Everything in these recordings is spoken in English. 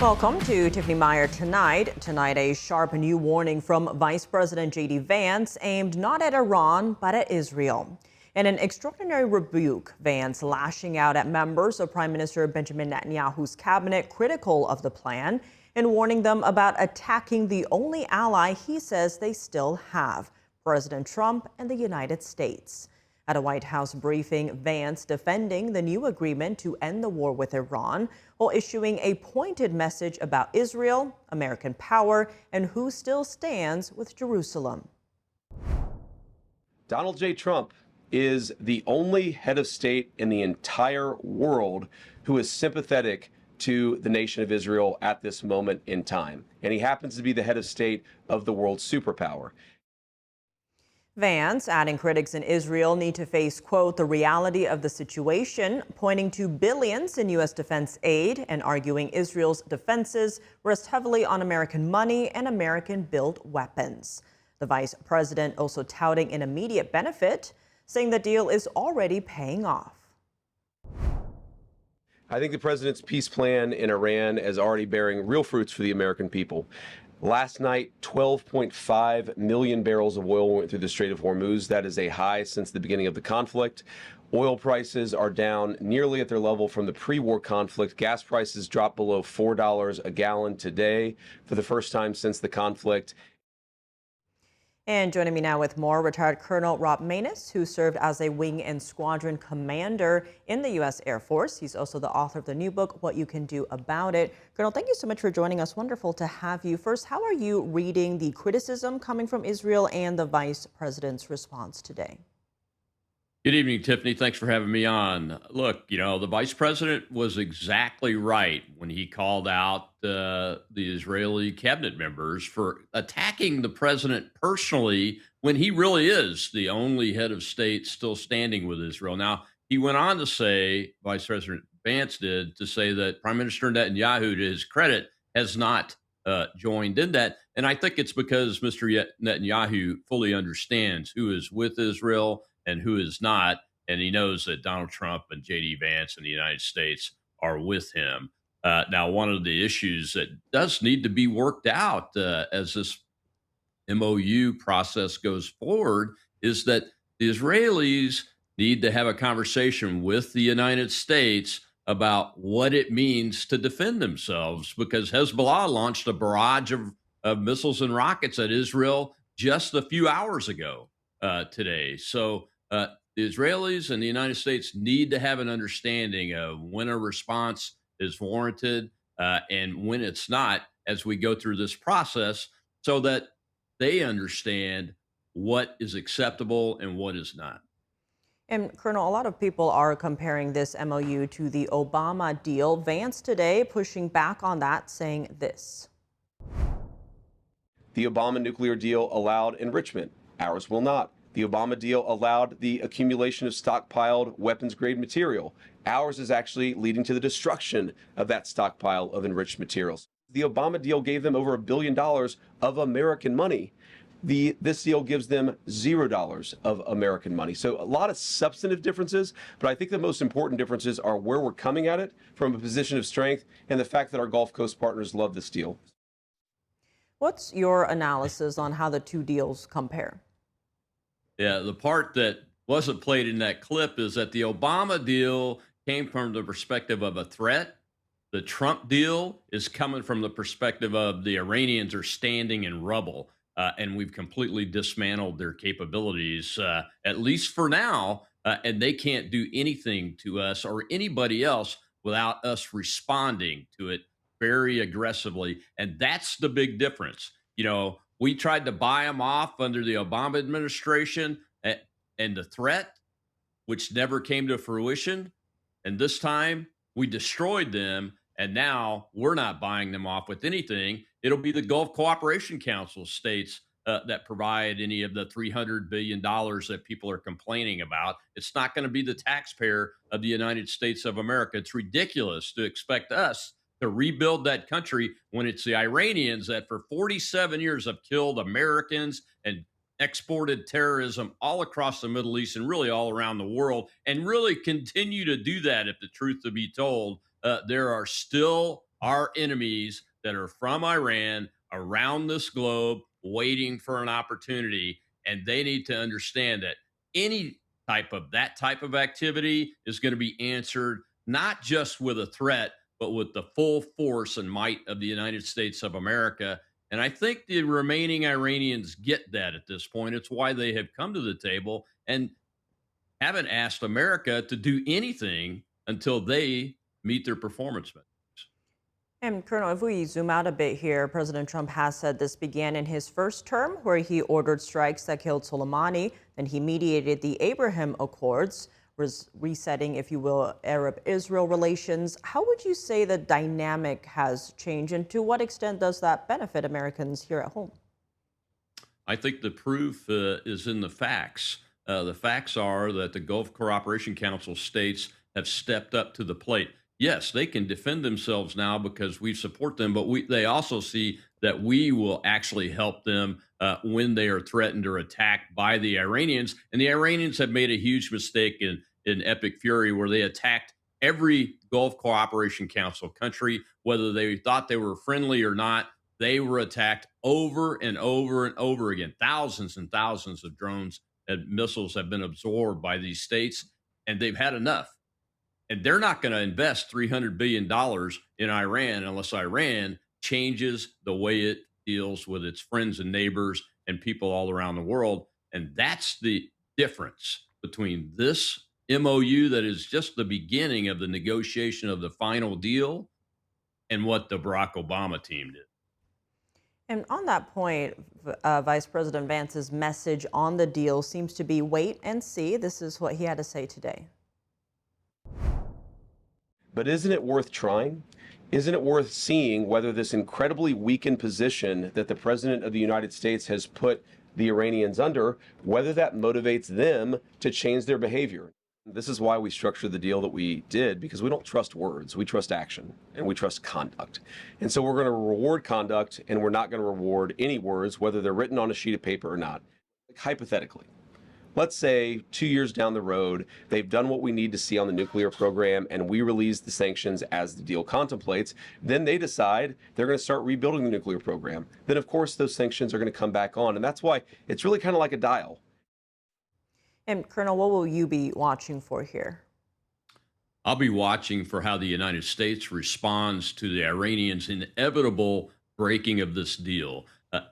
Welcome to Tiffany Meier Tonight. Tonight, a sharp new warning from Vice President JD Vance aimed not at Iran, but at Israel. In an extraordinary rebuke, Vance lashing out at members of Prime Minister Benjamin Netanyahu's cabinet critical of the plan and warning them about attacking the only ally he says they still have, President Trump and the United States. At a White House briefing, Vance defending the new agreement to end the war with Iran while issuing a pointed message about Israel, American power, and who still stands with Jerusalem. Donald J. Trump is the only head of state in the entire world who is sympathetic to the nation of Israel at this moment in time. And he happens to be the head of state of the world's superpower. Vance adding critics in Israel need to face, quote, the reality of the situation, pointing to billions in U.S. defense aid and arguing Israel's defenses rest heavily on American money and American-built weapons. The vice president also touting an immediate benefit, saying the deal is already paying off. I think the president's peace plan in Iran is already bearing real fruits for the American people. Last night, 12.5 million barrels of oil went through the Strait of Hormuz. That is a high since the beginning of the conflict. Oil prices are down nearly at their level from the pre-war conflict. Gas prices dropped below $4 a gallon today for the first time since the conflict. And joining me now with more, retired Colonel Rob Maness, who served as a wing and squadron commander in the U.S. Air Force. He's also the author of the new book, What You Can Do About It. Colonel, thank you so much for joining us. Wonderful to have you. First, how are you reading the criticism coming from Israel and the vice president's response today? Good evening, Tiffany. Thanks for having me on. Look, the vice president was exactly right when he called out the Israeli cabinet members for attacking the president personally when he really is the only head of state still standing with Israel. Now, he went on to say, Vice President Vance did, to say that Prime Minister Netanyahu, to his credit, has not joined in that. And I think it's because Mr. Netanyahu fully understands who is with Israel and who is not. And he knows that Donald Trump and JD Vance and the United States are with him. Now, one of the issues that does need to be worked out as this MOU process goes forward is that the Israelis need to have a conversation with the United States about what it means to defend themselves, because Hezbollah launched a barrage of missiles and rockets at Israel just a few hours ago today. So the Israelis and the United States need to have an understanding of when a response is warranted and when it's not as we go through this process, so that they understand what is acceptable and what is not. And Colonel, a lot of people are comparing this MOU to the Obama deal. Vance today pushing back on that, saying this. The Obama nuclear deal allowed enrichment. Ours will not. The Obama deal allowed the accumulation of stockpiled weapons-grade material. Ours is actually leading to the destruction of that stockpile of enriched materials. The Obama deal gave them over $1 billion of American money. This deal gives them $0 of American money. So a lot of substantive differences, but I think the most important differences are where we're coming at it from a position of strength and the fact that our Gulf Coast partners love this deal. What's your analysis on how the two deals compare? Yeah, the part that wasn't played in that clip is that the Obama deal came from the perspective of a threat. The Trump deal is coming from the perspective of the Iranians are standing in rubble, and we've completely dismantled their capabilities, at least for now, and they can't do anything to us or anybody else without us responding to it very aggressively. And that's the big difference. We tried to buy them off under the Obama administration and the threat, which never came to fruition. And this time we destroyed them. And now we're not buying them off with anything. It'll be the Gulf Cooperation Council states that provide any of the $300 billion that people are complaining about. It's not going to be the taxpayer of the United States of America. It's ridiculous to expect us to rebuild that country when it's the Iranians that for 47 years have killed Americans and exported terrorism all across the Middle East and really all around the world, and really continue to do that. If the truth to be told, there are still our enemies that are from Iran around this globe waiting for an opportunity. And they need to understand that any type of activity is going to be answered not just with a threat, but with the full force and might of the United States of America. And I think the remaining Iranians get that at this point. It's why they have come to the table and haven't asked America to do anything until they meet their performance metrics. And Colonel, if we zoom out a bit here, President Trump has said this began in his first term, where he ordered strikes that killed Soleimani. Then he mediated the Abraham Accords, resetting, if you will, Arab-Israel relations. How would you say the dynamic has changed, and to what extent does that benefit Americans here at home? I think the proof is in the facts. The facts are that the Gulf Cooperation Council states have stepped up to the plate. Yes, they can defend themselves now because we support them, but they also see that we will actually help them when they are threatened or attacked by the Iranians. And the Iranians have made a huge mistake in Epic Fury, where they attacked every Gulf Cooperation Council country, whether they thought they were friendly or not. They were attacked over and over and over again. Thousands and thousands of drones and missiles have been absorbed by these states, and they've had enough. And they're not going to invest $300 billion in Iran unless Iran changes the way it deals with its friends and neighbors and people all around the world. And that's the difference between this MOU that is just the beginning of the negotiation of the final deal and what the Barack Obama team did. And on that point, Vice President Vance's message on the deal seems to be wait and see. This is what he had to say today. But isn't it worth trying? Isn't it worth seeing whether this incredibly weakened position that the President of the United States has put the Iranians under, whether that motivates them to change their behavior? This is why we structured the deal that we did, because we don't trust words, we trust action, and we trust conduct. And so we're going to reward conduct, and we're not going to reward any words, whether they're written on a sheet of paper or not. Like, hypothetically, let's say 2 years down the road, they've done what we need to see on the nuclear program, and we release the sanctions as the deal contemplates. Then they decide they're going to start rebuilding the nuclear program. Then, of course, those sanctions are going to come back on. And that's why it's really kind of like a dial. And Colonel, what will you be watching for here? I'll be watching for how the United States responds to the Iranians' inevitable breaking of this deal.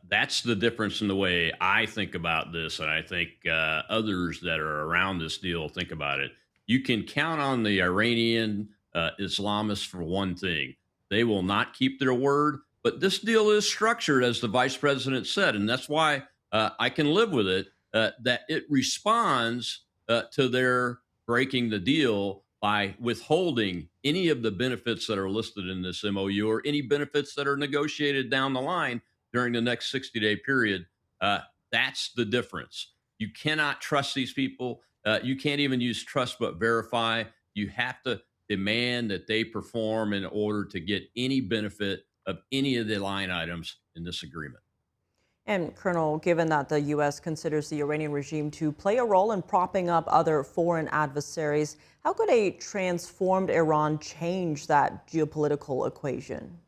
That's the difference in the way I think about this, and I think others that are around this deal think about it. You can count on the Iranian Islamists for one thing. They will not keep their word, but this deal is structured, as the vice president said, and that's why I can live with it, that it responds to their breaking the deal by withholding any of the benefits that are listed in this MOU or any benefits that are negotiated down the line during the next 60-day period. That's the difference. You cannot trust these people. You can't even use trust but verify. You have to demand that they perform in order to get any benefit of any of the line items in this agreement. And Colonel, given that the U.S. considers the Iranian regime to play a role in propping up other foreign adversaries, how could a transformed Iran change that geopolitical equation?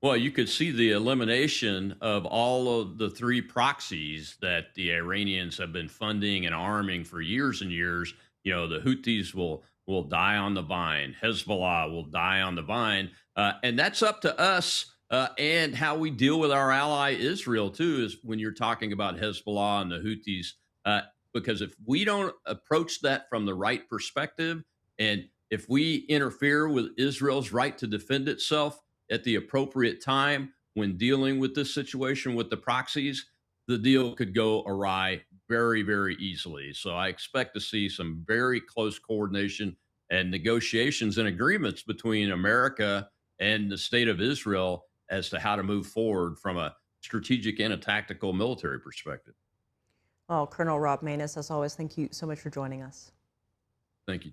Well, you could see the elimination of all of the three proxies that the Iranians have been funding and arming for years and years. You know, the Houthis will die on the vine. Hezbollah will die on the vine. And that's up to us and how we deal with our ally Israel, too, is when you're talking about Hezbollah and the Houthis. Because if we don't approach that from the right perspective, and if we interfere with Israel's right to defend itself at the appropriate time when dealing with this situation with the proxies, the deal could go awry very, very easily. So I expect to see some very close coordination and negotiations and agreements between America and the state of Israel as to how to move forward from a strategic and a tactical military perspective. Well, Colonel Rob Maness, as always, thank you so much for joining us. Thank you.